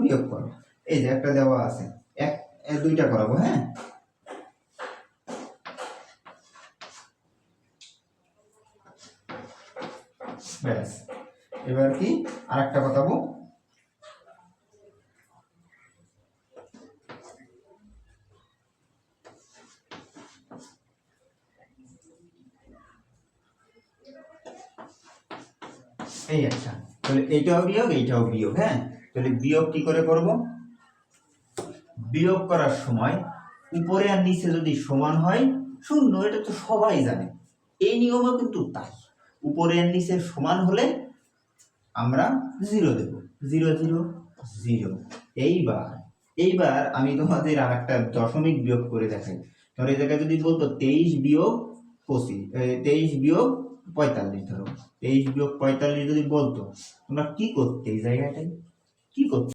বিয়োগ করো। এই যে একটা দেওয়া আছে, দুইটা করাবো। হ্যাঁ, ব্যাস। এবার কি আরেকটা কথাবো, এই একটা, তাহলে এইটাও বিয়োগ এইটাও বিয়োগ। হ্যাঁ, তাহলে বিয়োগ কি করে করব? বিয়োগ করার সময় উপরে আর নিচে যদি সমান হয় শূন্য, এটা তো সবাই জানে, এই নিয়মও কিন্তু তাই। উপরে আর নিচে সমান হলে আমরা 0 দেব, 0 0 0। এইবার আমি তোমাদের আর একটা দশমিক বিয়োগ করে দেখাই। ধরো এই জায়গায় যদি বলতো 23 বিয়োগ 25, 23 বিয়োগ 45, ধরো 23 বিয়োগ 45 যদি বলতো, তোমরা কি করতে এই জায়গাটায় কি করতে?